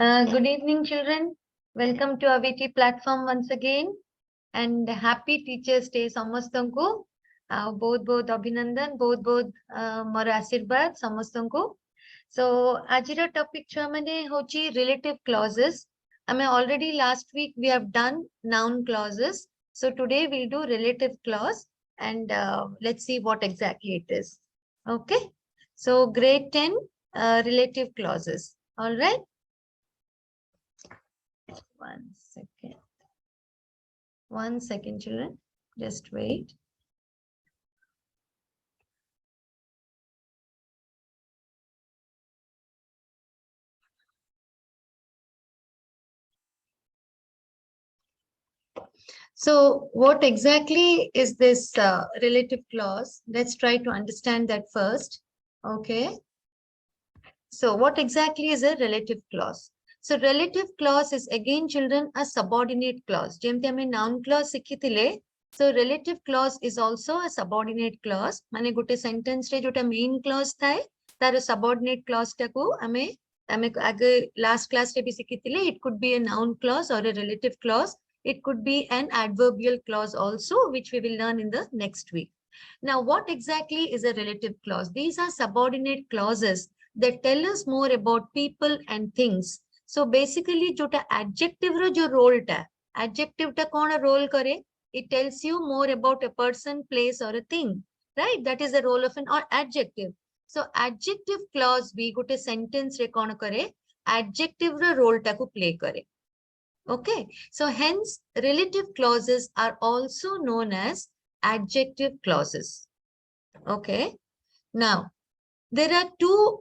Good evening, children. Welcome to Aveti platform once again. And happy Teachers Day ସମସ୍ତଙ୍କୁ ବହୁତ ବହୁତ ଅଭିନନ୍ଦନ ବହୁତ ବହୁତ ମୋର ଆଶୀର୍ବାଦ ସମସ୍ତଙ୍କୁ so ଆଜିର topic ଛୁଆ ମାନେ ହଉଛି relative clauses ଆମେ already last week we have done noun clauses so today we'll do relative clause and let's see what exactly it is. Okay, so grade 10 relative clauses. All right, one second children, just wait. So what exactly is this relative clause? Let's try to understand that first. Okay, so what exactly is a relative clause? So relative clause is again children a subordinate clause. जेमती हमें noun clause सिखिथिले, so relative clause is also a subordinate clause. माने गुटे sentence रे जोटा main clause थाए, तार subordinate clause टाको हमें आगे last class रे भी सिखिथिले. It could be a noun clause or a relative clause. It could be an adverbial clause also, which we will learn in the next week. Now, what exactly is a relative clause? These are subordinate clauses that tell us more about people and things. So basically, jota adjective ro jo role ta, adjective ta kauna role kare? It tells you more about a person, place, or a thing, right? That is the role of an adjective. So adjective clause bhi gote sentence re kauna kare? Adjective ro role ta ko play kare. Okay, so hence relative clauses are also known as adjective clauses. Okay, now there are two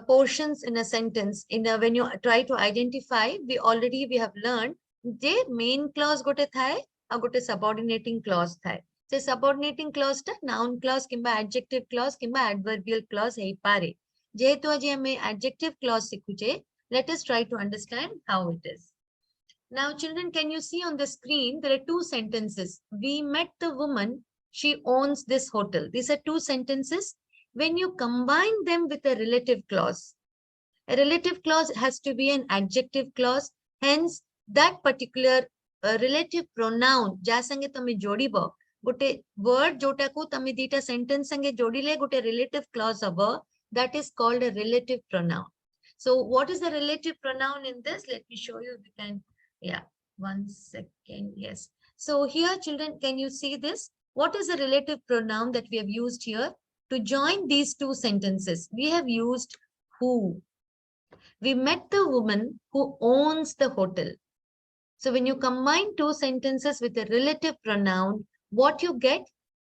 portions in a sentence. When you try to identify, we have learned the main clause gote thai, a gote subordinating clause thai. So subordinating clause ta noun clause kimba adjective clause kimba adverbial clause hai pare. Jehetu aji hame adjective clause sikhuche, let us try to understand how it is. Now, children, can you see on the screen, there are two sentences. We met the woman, she owns this hotel. These are two sentences. When you combine them with a relative clause has to be an adjective clause. Hence, that particular relative pronoun, ja sange tame jodibo, gote word jotaku tame dita sentence sange jodile gote relative clause abo, that is called a relative pronoun. So, what is the relative pronoun in this? Let me show you. We can. Yeah, one second. Yes. So here, children, can you see this? What is the relative pronoun that we have used here? To join these two sentences, we have used who. We met the woman who owns the hotel. So when you combine two sentences with a relative pronoun, what you get?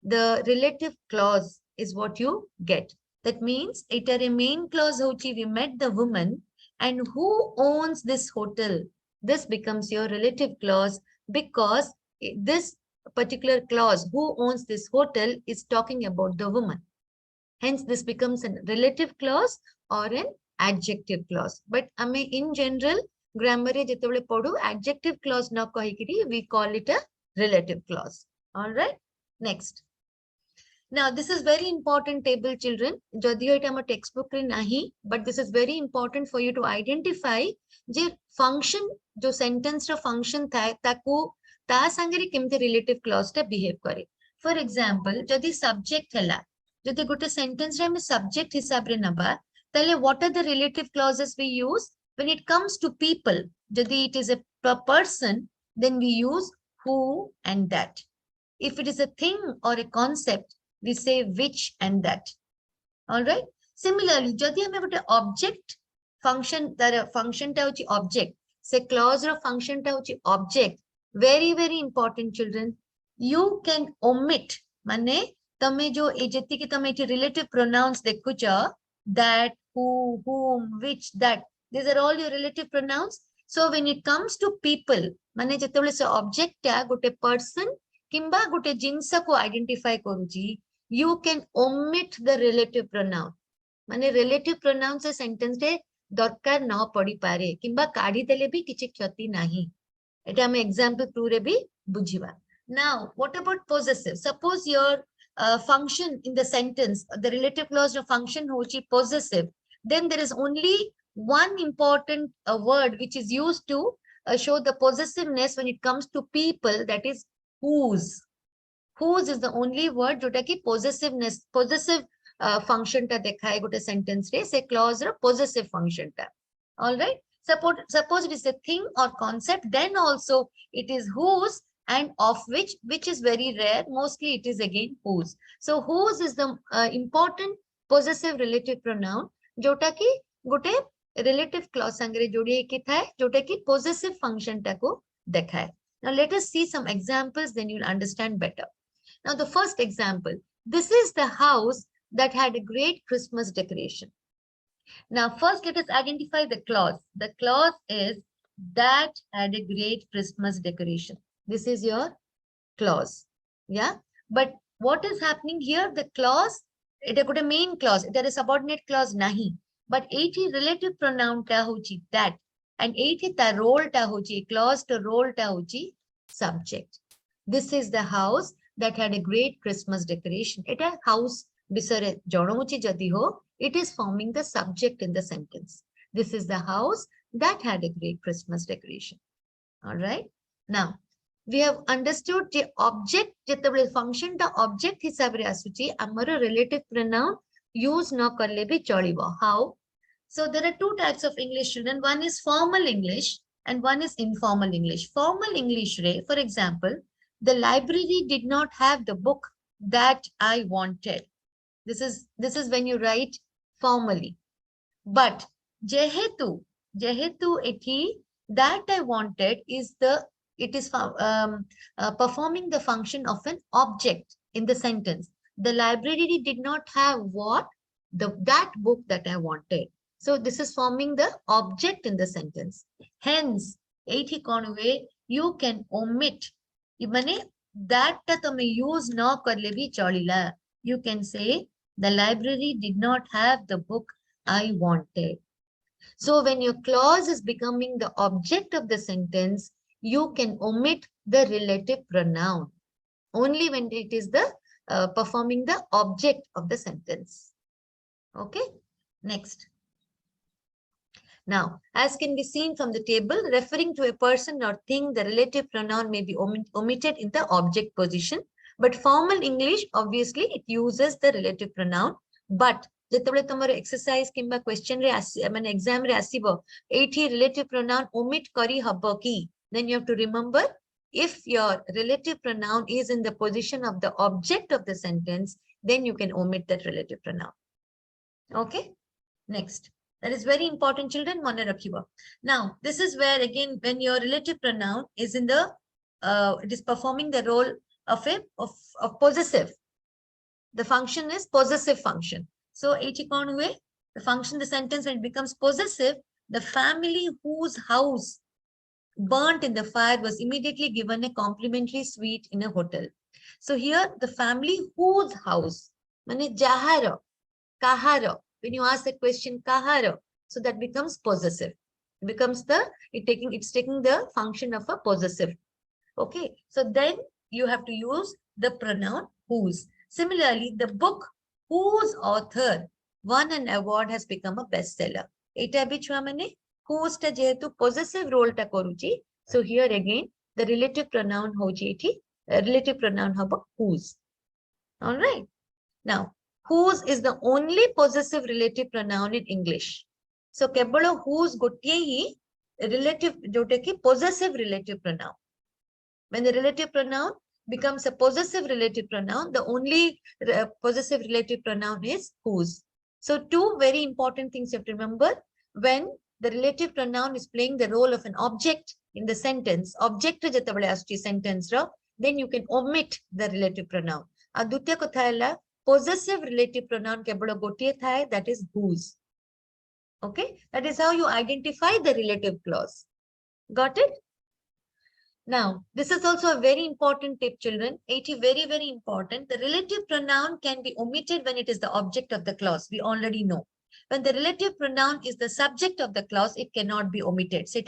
The relative clause is what you get. That means it is a main clause hochi, we met the woman, and who owns this hotel? This becomes your relative clause because this particular clause, who owns this hotel, is talking about the woman. Hence, this becomes a relative clause or an adjective clause. But in general, grammar adjective clause na kahikiri, we call it a relative clause. All right. Next. Now, this is very important table, children. Jadiyo ita ama textbook re nahi, but this is very important for you to identify je function, jo sentence ra function tha, taku ta sangere kemte relative clause ta behave kare. For example, jadi subject hela, jadi gote sentence ra ame subject hisabre naba, tale what are the relative clauses we use? When it comes to people, jadi it is a person, then we use who and that. If it is a thing or a concept, we say which and that. All right. Similarly, jodi hame gote object function, tar function ta hochi object, say clause or function ta hochi object. Very, very important, children. You can omit, mane tame jo e jetiki tame eti relative pronouns dekhucha, that, who, whom, which, that. These are all your relative pronouns. So when it comes to people, mane jetebole se object ta gote person kimba gote jinsa ko identify koruchi, you can omit the relative pronoun. Mane relative pronoun se sentence re darkar na padi pare kimba kadi dele bhi kichi khyati nahi. Eta ame example 2 re bhi bujiba. Now, what about possessive? Suppose your function in the sentence, the relative clause of function hochi possessive, then there is only one important word which is used to show the possessiveness when it comes to people, that is whose. Whose is the only word jota ki possessiveness, possessive function ta dekhaye gote sentence re, se clause ra possessive function ta. All right. Suppose it is a thing or concept, then also it is whose and of which is very rare. Mostly it is again whose. So whose is the important possessive relative pronoun jota ki gote relative clause sangre jodi ki thae, jota ki possessive function ta ko dekhaye. Now let us see some examples, then you'll understand better. Now the first example, this is the house that had a great Christmas decoration. Now, first, let us identify the clause. The clause is that had a great Christmas decoration. This is your clause. Yeah. But what is happening here? The clause, it is a main clause. There is a subordinate clause nahi. But 80 relative pronoun ta hochi that. And 80 ta role ta hochi, clause to role ta hochi subject. This is the house that had a great Christmas decoration. It a house bisare jonomuchi jadi ho. It is forming the subject in the sentence. This is the house that had a great Christmas decoration. All right. Now, we have understood the object, the function, the object hisabre asuchi, amara relative pronoun use no karle bhi chalibo. How? So there are two types of English, student. One is formal English and one is informal English. Formal English, for example, the library did not have the book that I wanted. This is when you write formally. But jehetu eti that I wanted is performing the function of an object in the sentence. The library did not have what? That book that I wanted. So this is forming the object in the sentence. Hence, eti konwe you can omit. Mane that tame use no karle bhi chalila. You can say the library did not have the book I wanted. So when your clause is becoming the object of the sentence, you can omit the relative pronoun only when it is the performing the object of the sentence. Okay, next. Now, as can be seen from the table, referring to a person or thing, the relative pronoun may be omitted in the object position. But formal English, obviously, it uses the relative pronoun. But exercise kimba question re exam re asibo, 80 relative pronoun omit kari habo ki. Then you have to remember, if your relative pronoun is in the position of the object of the sentence, then you can omit that relative pronoun. Okay, next. That is very important, children. Now, this is where again, when your relative pronoun is in the, it is performing the role of possessive. The function is possessive function. So, the function, the sentence, when it becomes possessive, the family whose house burnt in the fire was immediately given a complimentary suite in a hotel. So here, the family whose house, mane jahara, kahara. When you ask the question kahara, so that becomes possessive. It becomes it's taking the function of a possessive. Okay, so then you have to use the pronoun whose. Similarly, the book whose author won an award has become a bestseller. Eta bichwa mane whose ta jehetu possessive role ta koruchi. So here again, the relative pronoun hoji eti, relative pronoun haba whose. All right. Now, whose is the only possessive relative pronoun in English. So, kebalo whose gotiye hi relative joteki possessive relative pronoun. When the relative pronoun becomes a possessive relative pronoun, the only possessive relative pronoun is whose. So, two very important things you have to remember. When the relative pronoun is playing the role of an object in the sentence, object jetabale asti sentence ra, then you can omit the relative pronoun. Adutya kotha hela possessive relative pronoun kebalo gotiye thae, that is whose. Okay, that is how you identify the relative clause. Got it? Now, this is also a very important tip, children. 80, very, very important. The relative pronoun can be omitted when it is the object of the clause. We already know. When the relative pronoun is the subject of the clause, it cannot be omitted. So,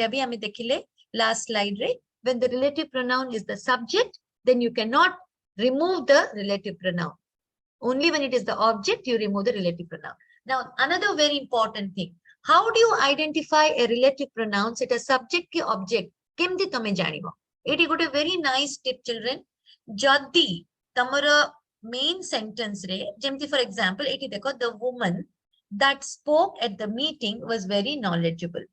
last slide, right? When the relative pronoun is the subject, then you cannot remove the relative pronoun. Only when it is the object, you remove the relative pronoun. Now, another very important thing. How do you identify a relative pronoun? It a subject ki object. Kemti tame janibo. Eti gote very nice tip, children. Jodi tamara main sentence re, jemti for example, eti dekho, the woman that spoke at the meeting was very knowledgeable.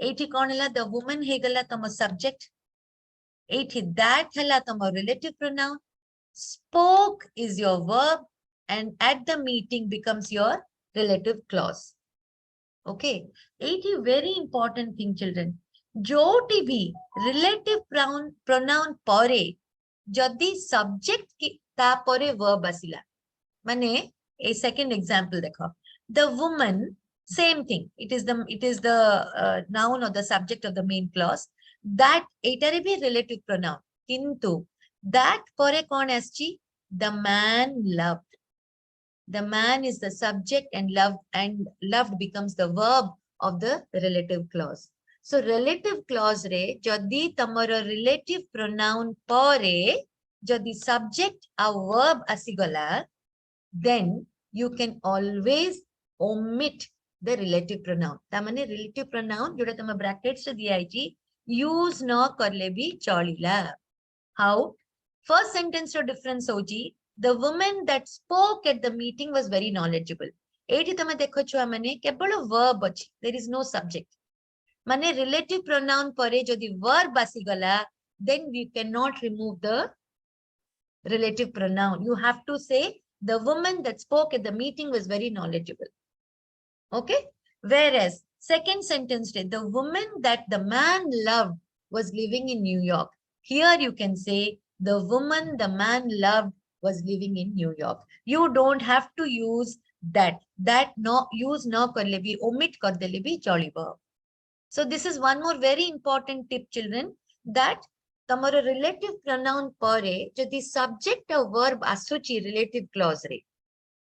Eti konela, the woman hegala tama subject. Eti that hela tama relative pronoun. Spoke is your verb and at the meeting becomes your relative clause. Okay, it is very important thing, children. Joti bhi relative pronoun pare jodi subject ki ta pare verb asila. Mane a second example dekho. The woman, same thing. It is the noun or the subject of the main clause. That etare bhi relative pronoun. Kintu that pare kon aschi? The man loved. The man is the subject and loved becomes the verb of the relative clause. So relative clause re jodi tamara relative pronoun pare jodi subject a verb asigala, then you can always omit the relative pronoun. Tamane relative pronoun joda tama brackets re diya use no karle bhi chalila. How? First sentence ro difference hoji. The woman that spoke at the meeting was very knowledgeable. Eiti tame dekho chua mane kebolo verb achi. There is no subject. Mane relative pronoun pare jodi verb asigala, then we cannot remove the relative pronoun. You have to say the woman that spoke at the meeting was very knowledgeable. Okay? Whereas second sentence, the woman that the man loved was living in New York. Here you can say the woman the man loved was living in New York. You don't have to use that. That no use no karle bhi, omit kar dele bhi chaliba. So this is one more very important tip, children, that tamara relative pronoun pare jodi subject or verb asuchi relative clause re.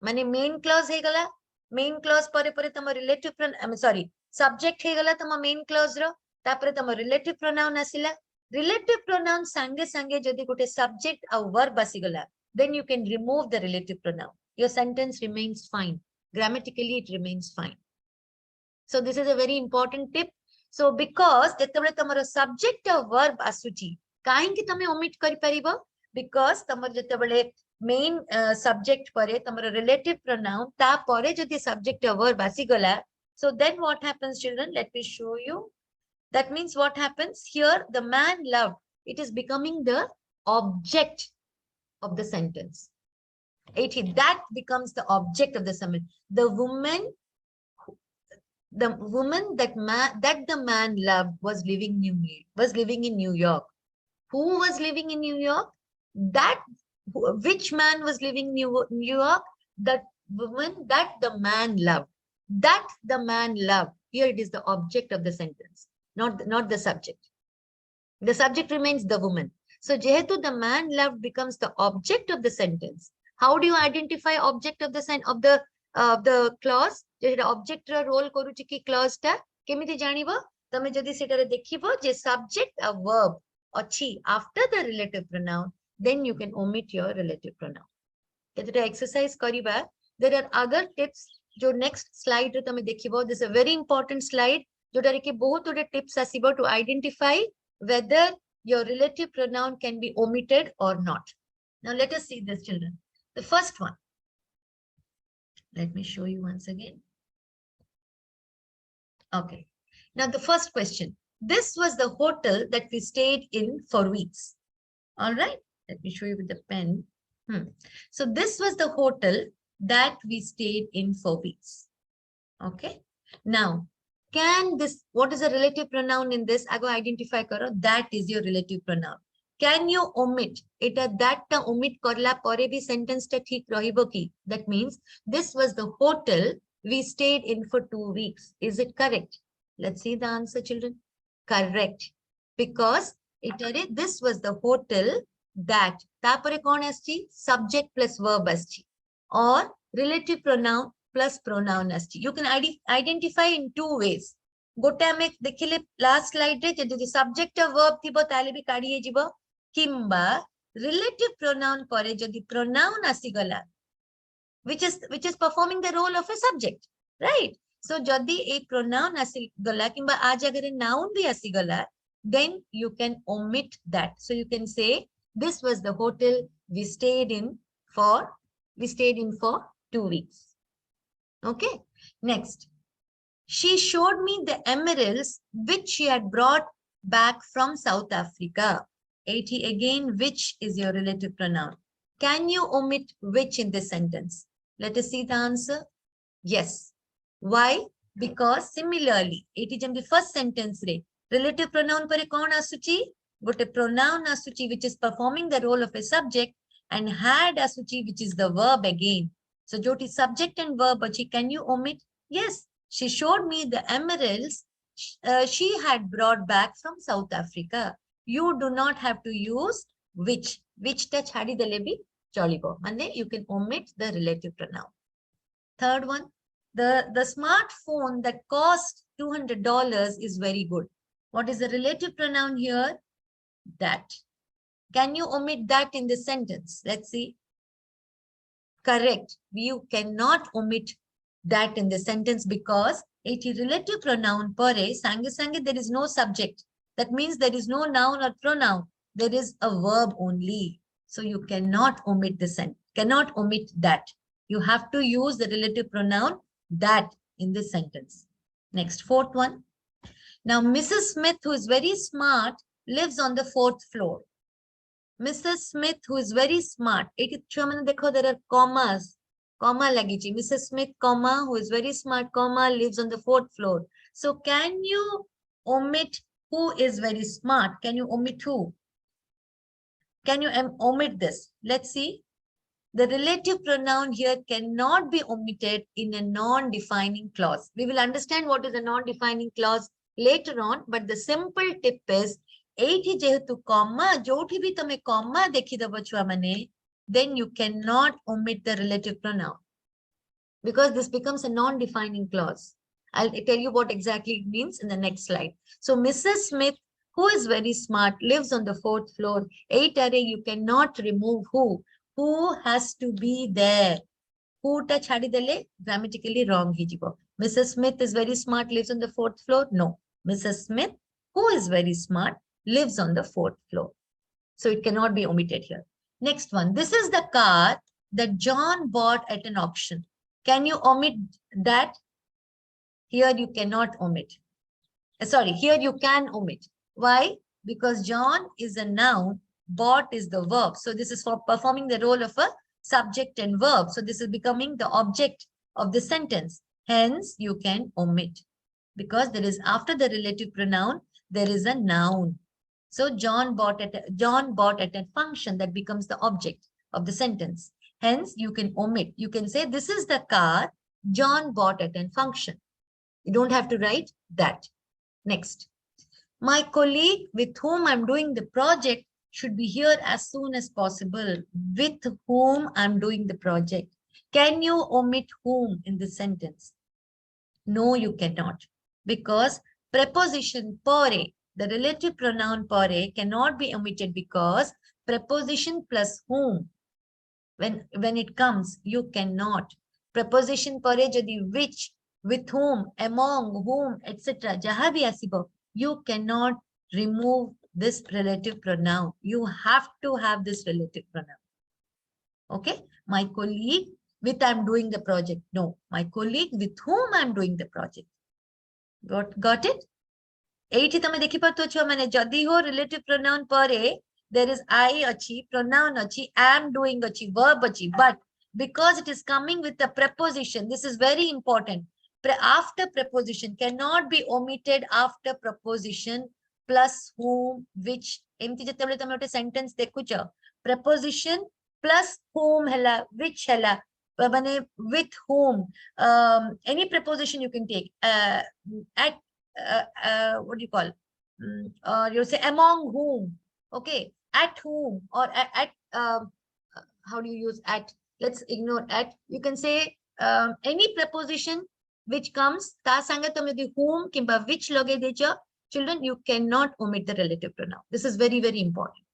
Mane main clause he gala, main clause pare tama relative pronoun, sorry, subject he gala tama main clause ro, tapare tama relative pronoun asila. Relative pronoun sange jodi gote subject or verb asigala, then you can remove the relative pronoun. Your sentence remains fine. Grammatically, it remains fine. So this is a very important tip. So because jetabele tamara subject or verb asuchi, kahinki tame omit kari paribo? Because tamar jetabele main subject pare tamara relative pronoun ta pare jodi subject or verb asigala. So then what happens, children? Let me show you. That means what happens here? The man loved. It is becoming the object of the sentence. That becomes the object of the sentence. The woman that the man loved was living in New York. Who was living in New York? Which man was living in New York? That woman that the man loved. That the man loved. Here it is the object of the sentence, not the subject. The subject remains the woman. So jehetu the man loved becomes the object of the sentence. How do you identify object of the clause? Object role koruchi ki clause ta kemiti janibo? Tame jodi setare dekhibo je subject a verb achi after the relative pronoun, then you can omit your relative pronoun. Ketota exercise kariba. There are other tips. Jo next slide re tame dekhibo. This is a very important slide. Jodare ki bahut ode tips asibo to identify whether your relative pronoun can be omitted or not. Now let us see this, children. The first one. Let me show you once again. Okay. Now the first question. This was the hotel that we stayed in for weeks. All right. Let me show you with the pen. So this was the hotel that we stayed in for weeks. Okay. Now, what is a relative pronoun in this? I go identify karo. That is your relative pronoun. Can you omit? That omit korla pore bhi sentence ta thik rahibo ki? That means this was the hotel we stayed in for 2 weeks. Is it correct? Let's see the answer, children. Correct. Because this was the hotel that tapare kon aschi? Subject plus verb aschi. Or relative pronoun plus pronoun aschi. You can identify in 2 ways. Gote ame dekhile last slide re jodi subject or verb thibo tale bi kadiye jibo. Kimba relative pronoun pare jodi pronoun asigala, which is performing the role of a subject, right? So jodi a pronoun asigala kimba aa jagare noun bhi asigala, then you can omit that. So you can say this was the hotel we stayed in for 2 weeks. Okay. Next, she showed me the emeralds which she had brought back from South Africa. 80 again, which is your relative pronoun. Can you omit which in this sentence? Let us see the answer. Yes. Why? Because similarly, 80 jam the first sentence re relative pronoun pare kaun asuchi? Gote pronoun asuchi which is performing the role of a subject and had asuchi which is the verb again. So joti subject and verb achi, can you omit? Yes. She showed me the emeralds she had brought back from South Africa. You do not have to use which. Which touch hadi delebi cholibo. Mane you can omit the relative pronoun. Third one, the smartphone that cost $200 is very good. What is the relative pronoun here? That. Can you omit that in the sentence? Let's see. Correct. You cannot omit that in the sentence because it is relative pronoun pare sange there is no subject. That means there is no noun or pronoun. There is a verb only. So you cannot omit the sentence. Cannot omit that. You have to use the relative pronoun that in this sentence. Next, fourth one. Now, Mrs. Smith, who is very smart, lives on the 4th floor. Mrs. Smith, who is very smart. There are commas. Comma lagichi. Mrs. Smith, comma, who is very smart, comma, lives on the 4th floor. So can you omit who is very smart? Can you omit who? Can you omit this? Let's see. The relative pronoun here cannot be omitted in a non-defining clause. We will understand what is a non-defining clause later on, but the simple tip is, eighty jehetu comma, joti bhi tame comma dekhi dabo chua mane, then you cannot omit the relative pronoun because this becomes a non-defining clause. I'll tell you what exactly it means in the next slide. So Mrs. Smith, who is very smart, lives on the 4th floor. 8 array, you cannot remove who. Who has to be there? Who touch hadidale? Grammatically wrong. Mrs. Smith is very smart, lives on the 4th floor. No. Mrs. Smith, who is very smart, lives on the 4th floor. So it cannot be omitted here. Next one. This is the car that John bought at an auction. Can you omit that? Here you cannot omit. Sorry, here you can omit. Why? Because John is a noun, bought is the verb. So this is for performing the role of a subject and verb. So this is becoming the object of the sentence. Hence, you can omit. Because there is after the relative pronoun, there is a noun. So John bought at a function that becomes the object of the sentence. Hence, you can omit. You can say, this is the car John bought at a function. You don't have to write that. Next. My colleague with whom I'm doing the project should be here as soon as possible. With whom I'm doing the project. Can you omit whom in the sentence? No, you cannot. Because preposition pore, the relative pronoun pore, cannot be omitted because preposition plus whom, when it comes, you cannot. Preposition pore jadi which, with whom, among whom, etc. Jaha bhi asibo, you cannot remove this relative pronoun. You have to have this relative pronoun. Okay? My colleague with I'm doing the project. No, my colleague with whom I'm doing the project. Got it? Eighty tame dekhi pato chho mane jadi ho relative pronoun pare, there is I achi, pronoun achi, am doing achi, verb achi. But because it is coming with a preposition, this is very important. After preposition cannot be omitted after preposition plus whom, which. Emti jeteବେଳେ tame ote sentence dekhucha. Preposition plus whom hela, which hela, mane with whom. Any preposition you can take. At what do you call? You say among whom. Okay, at whom or at how do you use at? Let's ignore at. You can say any preposition which comes ta sanga tame the whom kimba which loge decha. Children, you cannot omit the relative pronoun. This is very, very important.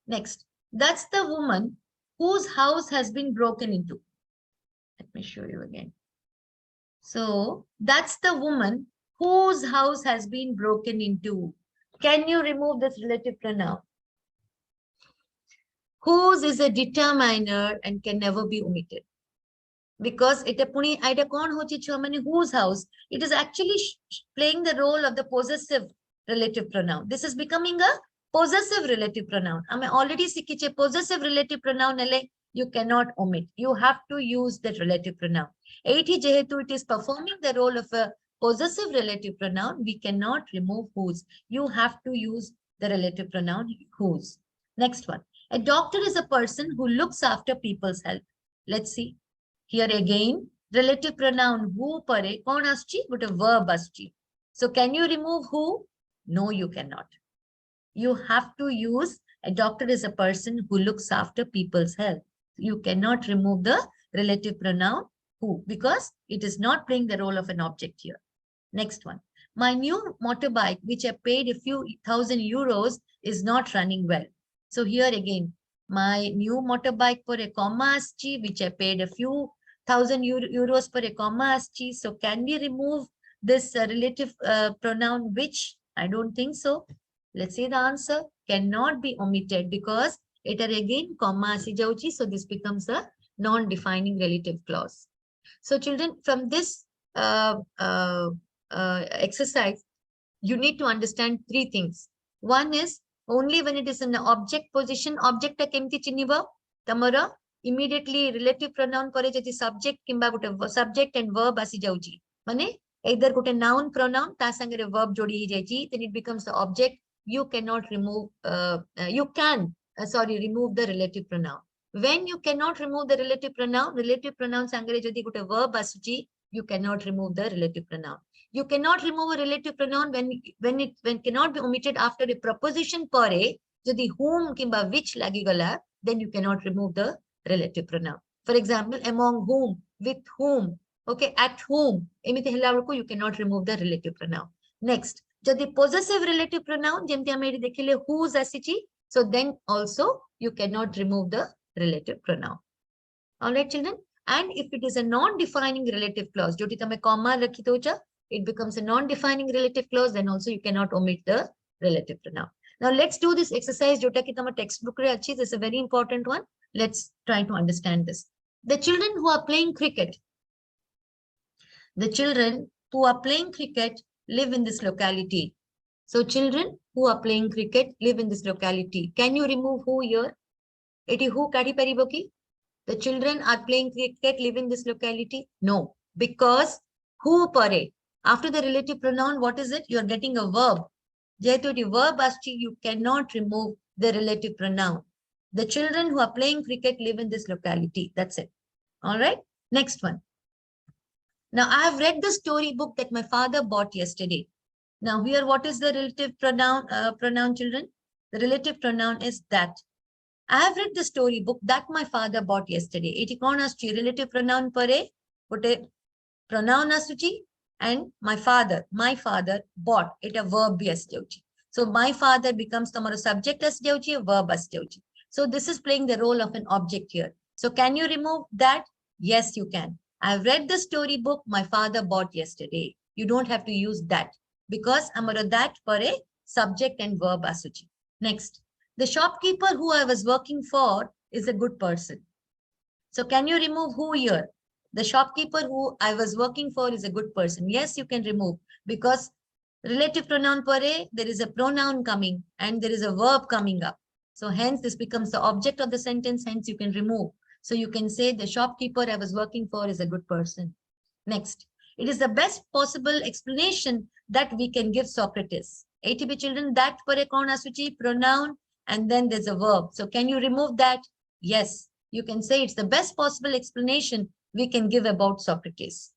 Next, that's the woman whose house has been broken into. Let me show you again. So that's the woman whose house has been broken into. Can you remove this relative pronoun? Whose is a determiner and can never be omitted. Because it whose house, it is actually playing the role of the possessive relative pronoun. This is becoming a possessive relative pronoun. I already sikhiche possessive relative pronoun you cannot omit. You have to use that relative pronoun. It is performing the role of a possessive relative pronoun. We cannot remove whose. You have to use the relative pronoun whose. Next one. A doctor is a person who looks after people's health. Let's see. Here again, relative pronoun who pare kon aschi, but a verb aschi. So can you remove who? No, you cannot. You have to use a doctor is a person who looks after people's health. You cannot remove the relative pronoun who because it is not playing the role of an object here. Next one. My new motorbike, which I paid a few €1,000, is not running well. So here again, my new motorbike for a comma aschi, which I paid a few €1,000 per a comma aschi. So can we remove this relative pronoun which? I don't think so. Let's see the answer. Cannot be omitted because it are again comma asi jauchi. So this becomes a non-defining relative clause. So children, from this exercise, you need to understand three things. One is only when it is in the object position, object kemti chiniba tamara immediately relative pronoun pare jati subject kimba gote subject and verb asi jauchi. Mane either gote noun pronoun ta sangere verb jodi hi jaichi, then it becomes the object. You cannot remove remove the relative pronoun. When you cannot remove the relative pronoun sangare jodi gote verb asuchi, you cannot remove the relative pronoun. You cannot remove a relative pronoun when cannot be omitted after a preposition pare, jodi whom kimba which lagigala, then you cannot remove the relative pronoun. For example, among whom, with whom, okay, at whom, you cannot remove the relative pronoun. Next, jodi possessive relative pronoun, whose asichi, so then also you cannot remove the relative pronoun. All right, children. And if it is a non-defining relative clause, jodi tame comma rakhi docha, it becomes a non-defining relative clause, then also you cannot omit the relative pronoun. Now let's do this exercise. Jota ki tama textbook re achi, this is a very important one. Let's try to understand this. The children who are playing cricket, live in this locality. So children who are playing cricket live in this locality. Can you remove who here? Eti who kadi pariboki? The children are playing cricket, live in this locality? No, because who pare? After the relative pronoun, what is it? You are getting a verb. Jetu the verb asti, you cannot remove the relative pronoun. The children who are playing cricket live in this locality. That's it. All right. Next one. Now I have read the story book that my father bought yesterday. Now here, what is the relative pronoun, children? The relative pronoun is that. I have read the story book that my father bought yesterday. Iti kon aschi relative pronoun pare, gote pronoun asuchi, and my father bought it a verb bi asjauchi. So my father becomes tomorrow subject asjauchi, a verb asjauchi. So this is playing the role of an object here. So can you remove that? Yes, you can. I have read the story book my father bought yesterday. You don't have to use that because amara that pare subject and verb asuchi. Next. The shopkeeper who I was working for is a good person. So can you remove who here? The shopkeeper who I was working for is a good person. Yes, you can remove because relative pronoun pare, there is a pronoun coming and there is a verb coming up. So hence this becomes the object of the sentence, hence you can remove. So you can say the shopkeeper I was working for is a good person. Next, it is the best possible explanation that we can give Socrates. ATB children, that pare kaun asuchi, pronoun, and then there's a verb. So can you remove that? Yes, you can say it's the best possible explanation we can give about Socrates.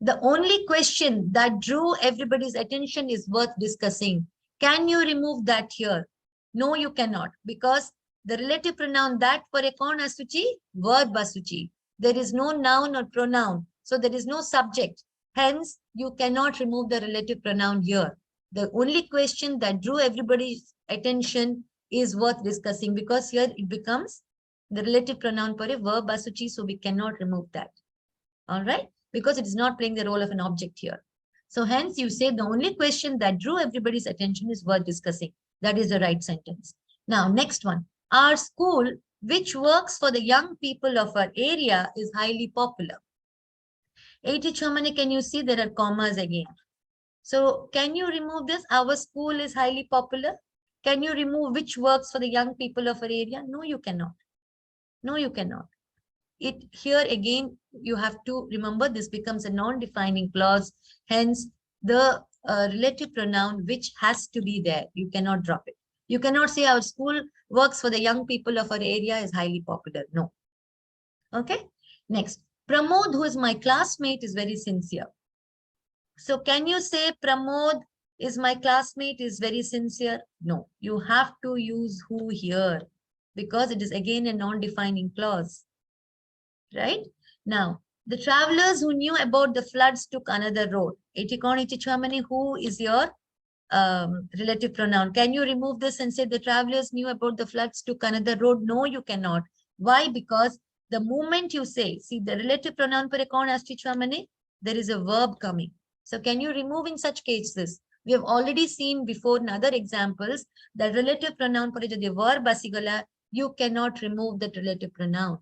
The only question that drew everybody's attention is worth discussing. Can you remove that here? No, you cannot, because the relative pronoun that pare kaun asuchi, verb asuchi. There is no noun or pronoun, so there is no subject. Hence, you cannot remove the relative pronoun here. The only question that drew everybody's attention is worth discussing because here it becomes the relative pronoun pare verb asuchi, so we cannot remove that. All right. because it is not playing the role of an object here. So hence you say the only question that drew everybody's attention is worth discussing. That is the right sentence. Now, next one. Our school, which works for the young people of our area, is highly popular. 80 Chomani, can you see there are commas again? So can you remove this? Our school is highly popular. Can you remove which works for the young people of our area? No, you cannot. No, you cannot. It here again, you have to remember this becomes a non-defining clause. Hence, the relative pronoun which has to be there. You cannot drop it. You cannot say our school works for the young people of our area is highly popular. No. Okay. Next, Pramod, who is my classmate, is very sincere. So can you say Pramod is my classmate is very sincere? No, you have to use who here because it is again a non-defining clause. Right? Now, the travelers who knew about the floods took another road. Who is your relative pronoun? Can you remove this and say the travelers knew about the floods took another road? No, you cannot. Why? Because the moment you say, see the relative pronoun per there is a verb coming. So can you remove in such cases? We have already seen before in other examples that relative pronoun per the verb asigala, you cannot remove that relative pronoun.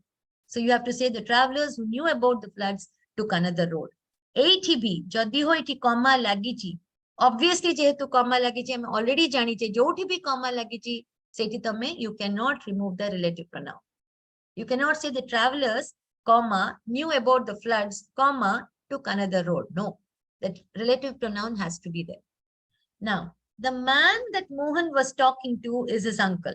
So you have to say the travelers who knew about the floods took another road. ATB, jodi ho iti comma lagichi. Obviously, jehetu comma lagichi, ame already janiche, joti bhi comma lagichi, seti tame, you cannot remove the relative pronoun. You cannot say the travelers, comma, knew about the floods, comma, took another road. No, that relative pronoun has to be there. Now, the man that Mohan was talking to is his uncle.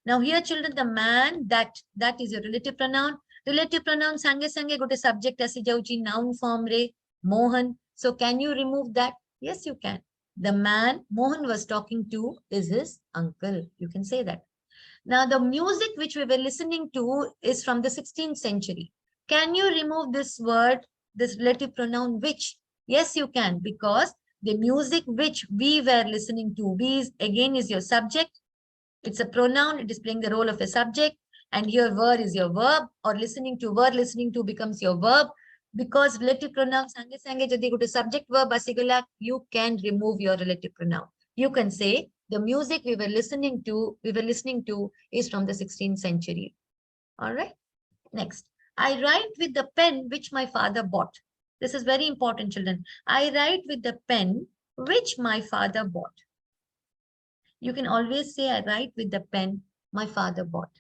Now here, children, the man that is a relative pronoun. Relative pronoun sange sange gote subject asi jauchi noun form re Mohan. So can you remove that? Yes, you can. The man Mohan was talking to is his uncle. You can say that. Now the music which we were listening to is from the 16th century. Can you remove this word, this relative pronoun which? Yes, you can, because the music which we were listening to, we again is your subject. It's a pronoun. It is playing the role of a subject. And here were is your verb, or listening to, were listening to becomes your verb. Because relative pronoun, sange sange jadi gote subject verb asigala, you can remove your relative pronoun. You can say the music we were listening to is from the 16th century. All right. Next, I write with the pen which my father bought. This is very important, children. I write with the pen which my father bought. You can always say, I write with the pen my father bought.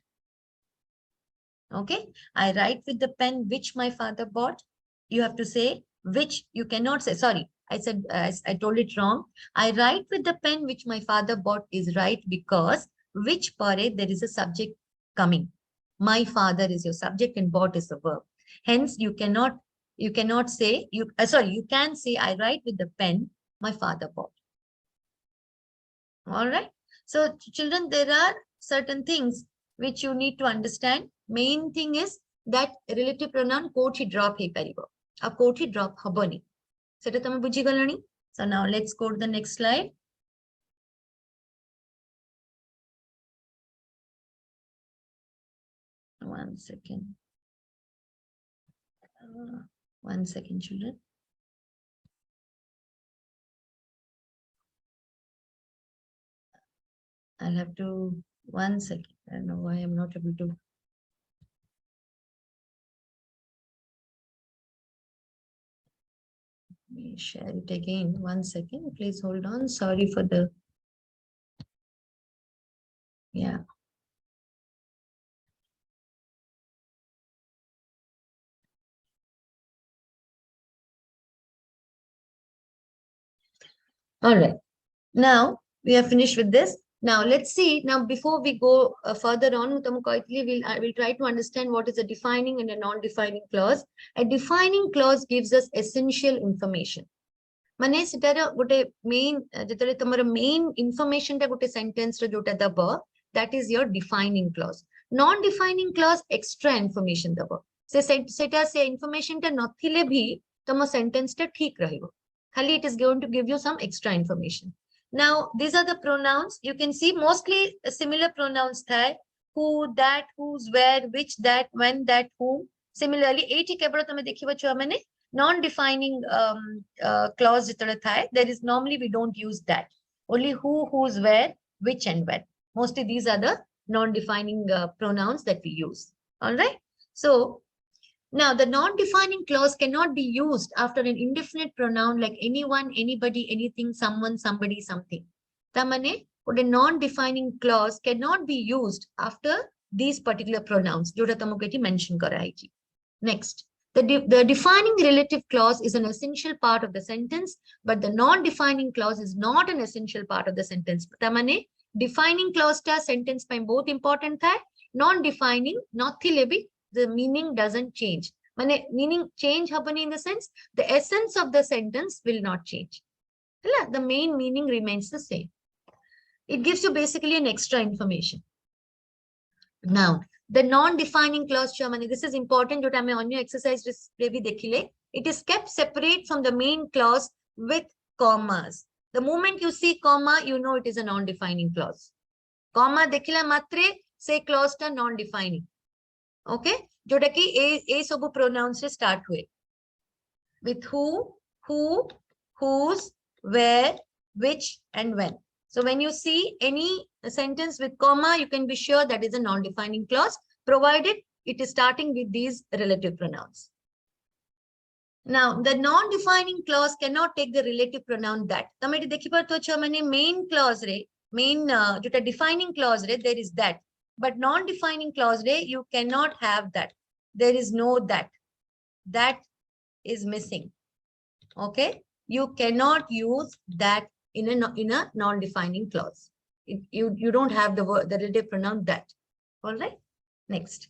Okay. I write with the pen which my father bought. You have to say which. You cannot say, sorry, I said, I told it wrong. I write with the pen which my father bought is right because which pare, there is a subject coming. My father is your subject and bought is a verb. Hence, you cannot say, you can say, I write with the pen my father bought. All right. So children, there are certain things which you need to understand. Main thing is that relative pronoun koti drop he paribo. A koti drop haboni. So now let's go to the next slide. One second. 1 second, children. I'll have to 1 second. I don't know why I'm not able to. Let me share it again. 1 second. Please hold on. Sorry for the. Yeah. All right. Now we are finished with this. Now let's see. Now before we go further on, we'll try to understand what is a defining and a non-defining clause. A defining clause gives us essential information. Mane sitara gote main jetare tomar main information ta gote sentence ra jota daba, that is your defining clause. Non-defining clause extra information daba. Seta se information ta nothile bhi tomo sentence ta thik rahibo. Khali it is going to give you some extra information. Now these are the pronouns. You can see mostly similar pronouns thay. Who, that, whose, where, which, that, when, that, whom. Similarly, 80 kebro tame dekhiba chua mane Non-defining clause there is normally we don't use that. Only who, whose, where, which, and when. Mostly these are the non-defining pronouns that we use. All right. So now the non-defining clause cannot be used after an indefinite pronoun like anyone, anybody, anything, someone, somebody, something. Tamane, but a non-defining clause cannot be used after these particular pronouns. Jota tamuketi mention karaiji. Next, the defining relative clause is an essential part of the sentence, but the non-defining clause is not an essential part of the sentence. Tamane, defining clause ta sentence by both important tha, non-defining not thilebi, the meaning doesn't change. Mane meaning change happening in the sense the essence of the sentence will not change. The main meaning remains the same. It gives you basically an extra information. Now, the non-defining clause, this is important. On your exercise display, it is kept separate from the main clause with commas. The moment you see comma, you know it is a non-defining clause. Comma dekhila matre, say clause ta non-defining. Okay? Jota ki a sobu pronouns se start hue. With who, whose, where, which, and when. So when you see any sentence with comma, you can be sure that is a non-defining clause, provided it is starting with these relative pronouns. Now, the non-defining clause cannot take the relative pronoun that. Main clause, main defining clause, there is that. But non-defining clause, you cannot have that. There is no that. That is missing. Okay? You cannot use that in a non-defining clause. You don't have the relative pronoun that. All right. Next,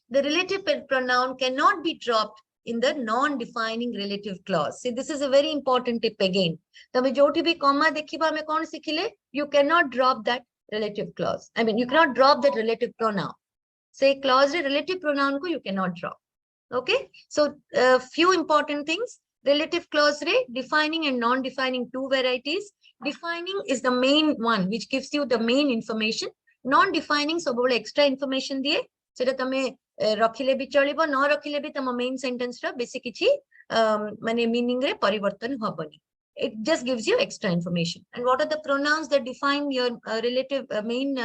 the relative pronoun cannot be dropped in the non-defining relative clause. See, this is a very important tip again. You cannot drop that relative clause. I mean, you cannot drop that relative pronoun. Say clause relative pronoun you cannot drop. Okay. So few important things. Relative clause defining and non-defining, two varieties. Defining is the main one which gives you the main information. Non-defining so extra information diye. Seta tame rakhile bi chalibo, no rakhile bi tama main sentence ra basic kichi mane meaning re parivartan habani. It just gives you extra information. And what are the pronouns that define your relative main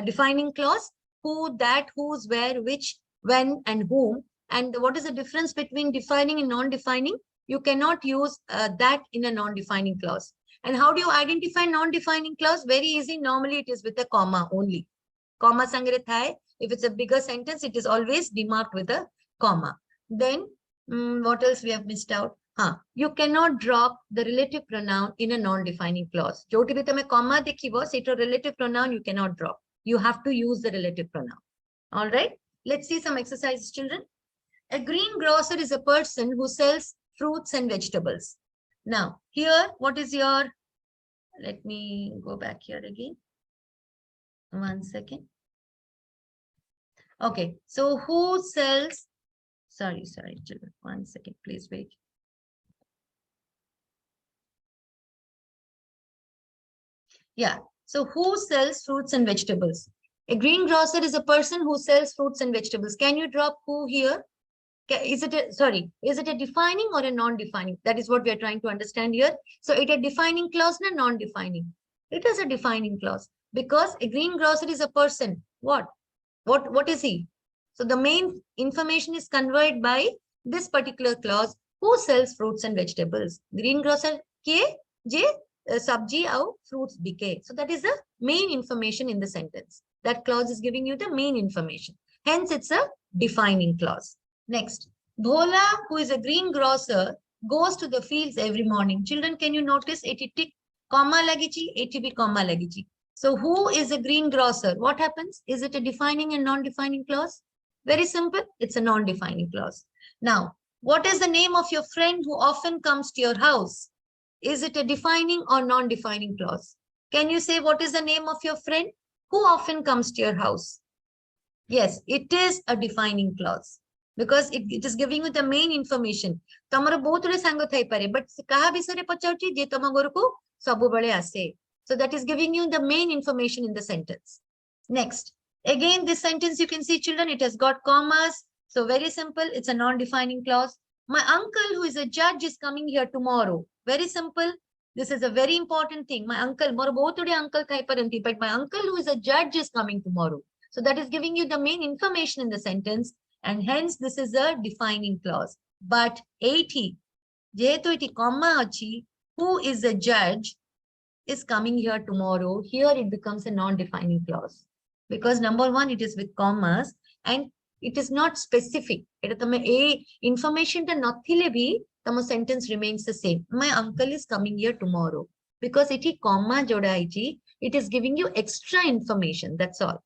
defining clause? Who, that, whose, where, which, when, and whom. And what is the difference between defining and non-defining? You cannot use that in a non-defining clause. And how do you identify non-defining clause? Very easy. Normally, it is with a comma only. Comma sangre thai. If it's a bigger sentence, it is always demarked with a comma. Then, what else we have missed out? You cannot drop the relative pronoun in a non-defining clause. Joti bhi tame comma dekhibo, say to relative pronoun you cannot drop. You have to use the relative pronoun. All right. Let's see some exercises, children. A greengrocer is a person who sells fruits and vegetables. Now, here, what is your, let me go back here again. 1 second. Okay, so who sells, sorry, children, 1 second, please wait. Yeah, so who sells fruits and vegetables? A greengrocer is a person who sells fruits and vegetables. Can you drop who here? Is it a defining or a non-defining? That is what we are trying to understand here. So it a defining clause or non-defining? It is a defining clause because a greengrocer is a person. What is he? So the main information is conveyed by this particular clause. Who sells fruits and vegetables? Greengrocer ke je sabji au fruits bike. So that is the main information in the sentence. That clause is giving you the main information. Hence, it's a defining clause. Next, Bhola, who is a greengrocer, goes to the fields every morning. Children, can you notice? Tick, comma lagichi, ATB comma lagichi. So who is a greengrocer? What happens? Is it a defining and non-defining clause? Very simple. It's a non-defining clause. Now, what is the name of your friend who often comes to your house? Is it a defining or non-defining clause? Can you say what is the name of your friend who often comes to your house? Yes, it is a defining clause. Because it is giving you the main information. Tamara both sango thai pare, but kaha bisare pachauchi je tama goruku sabubale ase. So that is giving you the main information in the sentence. Next, again this sentence you can see, children, it has got commas. So very simple, it's a non-defining clause. My uncle, who is a judge, is coming here tomorrow. Very simple. This is a very important thing. My uncle, but my uncle, who is a judge, is coming tomorrow. So that is giving you the main information in the sentence, and hence this is a defining clause. But 80, comma achi, who is a judge, is coming here tomorrow. Here it becomes a non-defining clause. Because number one, it is with commas and it is not specific. Information to nathile bhi, tama sentence remains the same. My uncle is coming here tomorrow. Because it is comma jodaichi, it is giving you extra information. That's all.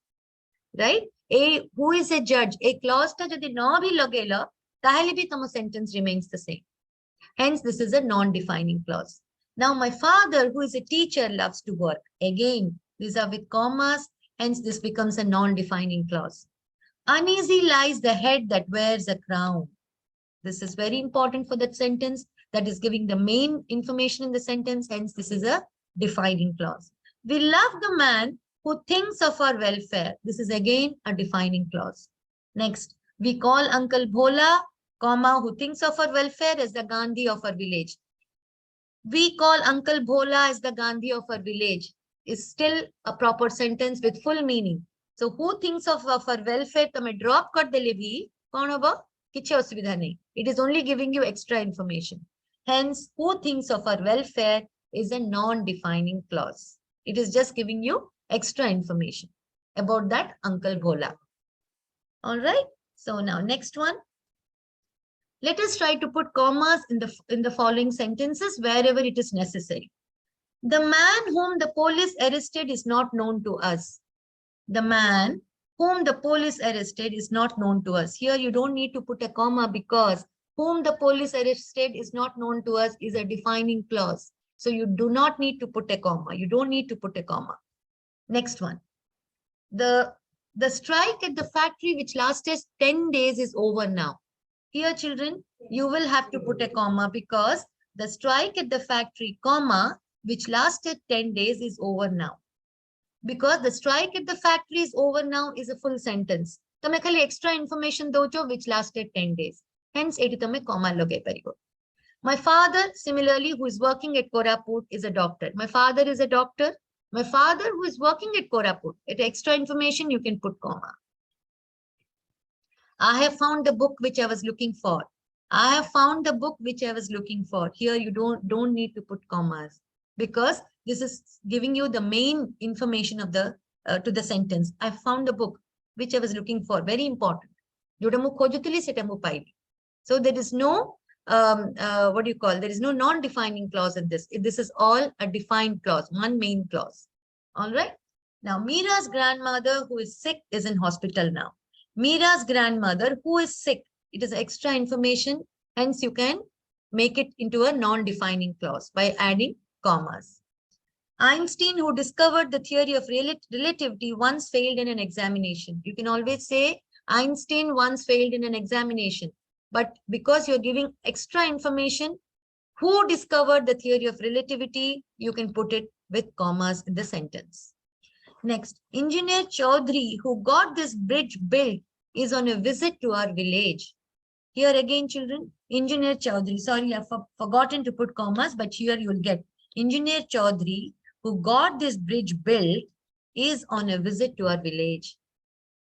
Right? Who is a judge? A clause ta jodi na bhi lagela, tahele bhi tama sentence remains the same. Hence, this is a non-defining clause. Now, my father, who is a teacher, loves to work. Again, these are with commas. Hence, this becomes a non-defining clause. Uneasy lies the head that wears a crown. This is very important for that sentence. That is giving the main information in the sentence. Hence, this is a defining clause. We love the man who thinks of our welfare. This is again a defining clause. Next, we call Uncle Bhola, comma, who thinks of our welfare, as the Gandhi of our village. We call Uncle Bhola as the Gandhi of our village is still a proper sentence with full meaning. So who thinks of our welfare? Tame drop kar dele bhi, kaun hoga? Kichhe asubidha nahi. It is only giving you extra information. Hence, who thinks of our welfare is a non-defining clause. It is just giving you extra information about that Uncle Bhola. All right. So now next one. Let us try to put commas in the following sentences wherever it is necessary. The man whom the police arrested is not known to us. The man whom the police arrested is not known to us. Here you don't need to put a comma because whom the police arrested is not known to us is a defining clause. So you do not need to put a comma. You don't need to put a comma. Next one. The strike at the factory which lasted 10 days is over now. Here, children, you will have to put a comma because the strike at the factory, comma, which lasted 10 days is over now. Because the strike at the factory is over now is a full sentence. Tame khali extra information dojo which lasted 10 days. Hence, eti tame comma loge paribo. My father, similarly, who is working at Koraput, is a doctor. My father is a doctor. My father, who is working at Koraput, at extra information, you can put comma. I have found the book which I was looking for. I have found the book which I was looking for. Here you don't need to put commas because this is giving you the main information of the to the sentence. I found the book which I was looking for. Very important. So there is no what do you call? There is no non-defining clause in this. This is all a defined clause, one main clause. All right. Now Mira's grandmother, who is sick, is in hospital now. Mira's grandmother, who is sick, it is extra information. Hence, you can make it into a non-defining clause by adding commas. Einstein, who discovered the theory of relativity, once failed in an examination. You can always say Einstein once failed in an examination. But because you're giving extra information, who discovered the theory of relativity, you can put it with commas in the sentence. Next, Engineer Chaudhary, who got this bridge built, is on a visit to our village. Here again, children, Engineer Chaudhary. Sorry, I've forgotten to put commas, but here you will get Engineer Chaudhary, who got this bridge built, is on a visit to our village.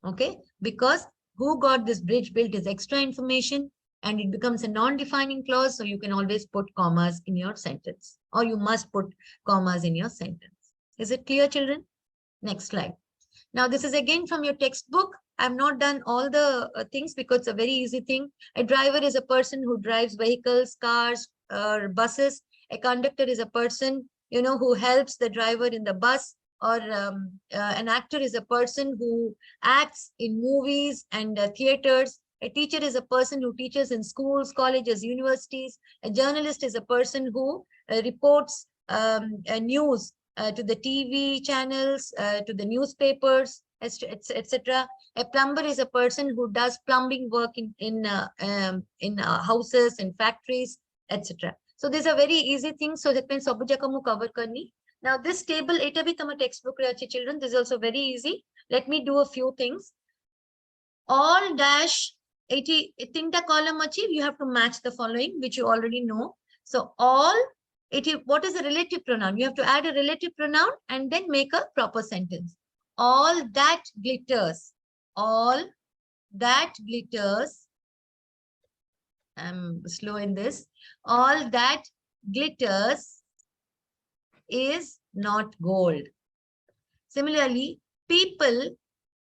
Okay, because who got this bridge built is extra information and it becomes a non-defining clause. So you can always put commas in your sentence, or you must put commas in your sentence. Is it clear, children? Next slide. Now, this is again from your textbook. I've not done all the things because it's a very easy thing. A driver is a person who drives vehicles, cars, or buses. A conductor is a person, who helps the driver in the bus, or an actor is a person who acts in movies and theaters. A teacher is a person who teaches in schools, colleges, universities. A journalist is a person who reports news to the TV channels, to the newspapers, etc. A plumber is a person who does plumbing work in houses and factories, etc. So these are very easy things. So that means cover karni. Now this table, eta bhi tama textbook re ache children. This is also very easy. Let me do a few things. All dash 80 tinta column achieve, you have to match the following, which you already know. So all 80, what is a relative pronoun? You have to add a relative pronoun and then make a proper sentence. All that glitters, all that glitters, I'm slow in this, all that glitters is not gold. Similarly, people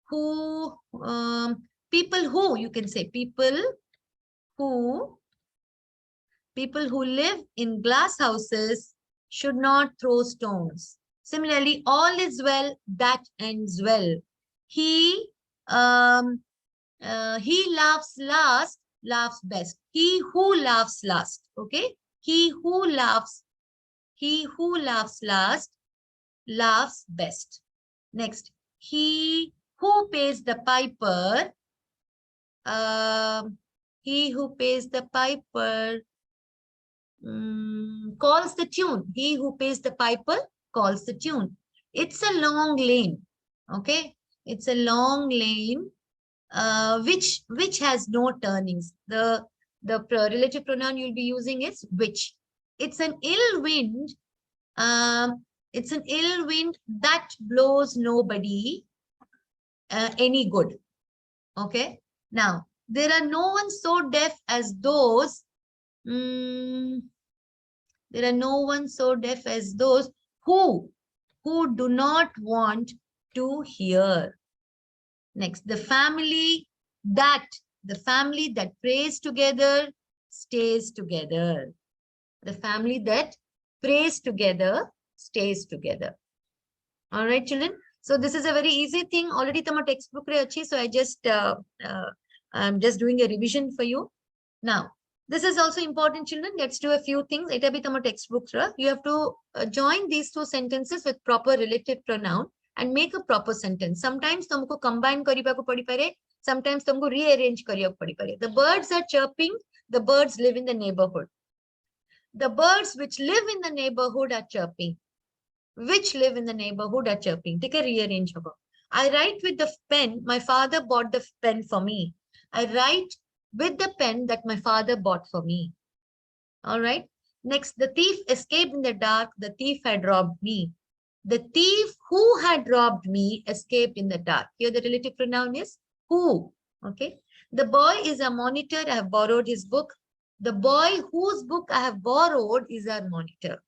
who, you can say who live in glass houses should not throw stones. Similarly, all is well that ends well. He laughs last, laughs best. He who laughs last, okay? He who laughs last, laughs best. Next, he who pays the piper, he who pays the piper calls the tune. He who pays the piper calls the tune. It's a long lane, okay? It's a long lane which has no turnings. The relative pronoun you'll be using is which. It's an ill wind. It's an ill wind that blows nobody any good. Okay. Now there are no one so deaf as those. There are no one so deaf as those who do not want to hear. Next, the family that prays together stays together. The family that prays together stays together. All right, children. So this is a very easy thing. Already tama textbook re achi, so I'm just doing a revision for you. Now, this is also important, children. Let's do a few things. Eta bhi tama textbook ra. You have to join these two sentences with proper relative pronoun and make a proper sentence. Sometimes tumko combine karibaku padi pare. Sometimes tumko rearrange karibaku padi pare. The birds are chirping. The birds live in the neighborhood. The birds which live in the neighborhood are chirping. Which live in the neighborhood are chirping. Take a rearrange. I write with the pen. My father bought the pen for me. I write with the pen that my father bought for me. All right. Next, the thief escaped in the dark. The thief had robbed me. The thief who had robbed me escaped in the dark. Here the relative pronoun is who. Okay. The boy is a monitor. I have borrowed his book. The boy whose book I have borrowed is our monitor.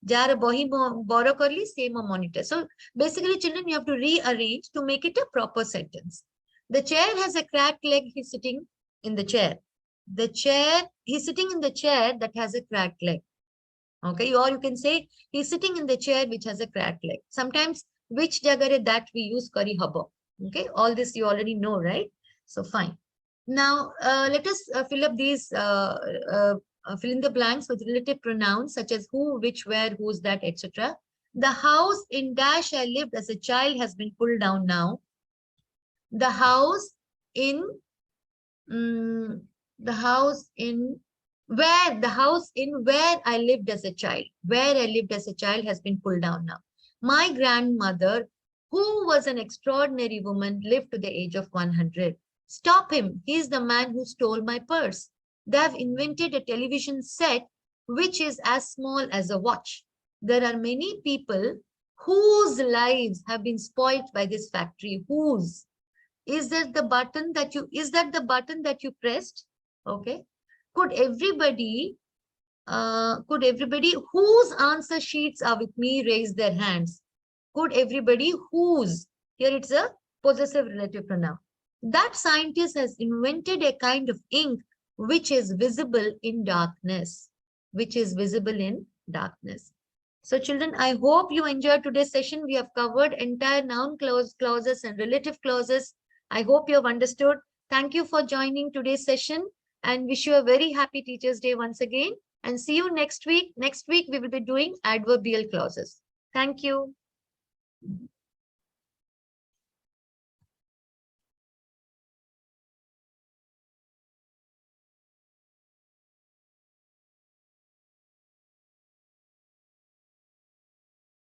Jara bohi borrow karli, same a monitor. So basically, children, you have to rearrange to make it a proper sentence. The chair has a cracked leg. He's sitting in the chair. He's sitting in the chair that has a cracked leg. Okay, or you can say he's sitting in the chair which has a cracked leg. Sometimes which jagare that we use kari habo. Okay, all this you already know, right? So fine. Now let us fill up these fill in the blanks with relative pronouns such as who, which, where, who's, that, etc. The house in dash I lived as a child has been pulled down now. The house in where I lived as a child, has been pulled down now. My grandmother, who was an extraordinary woman, lived to the age of 100. Stop him. He is the man who stole my purse. They have invented a television set which is as small as a watch. There are many people whose lives have been spoilt by this factory. Whose? Is that the button that you pressed? Okay. Could everybody whose answer sheets are with me raise their hands? Could everybody whose? Here it's a possessive relative pronoun. That scientist has invented a kind of ink which is visible in darkness. So children, I hope you enjoyed today's session. We have covered entire noun clauses and relative clauses. I hope you have understood. Thank you for joining today's session and wish you a very happy Teachers' Day once again. And see you next week. Next week, we will be doing adverbial clauses. Thank you.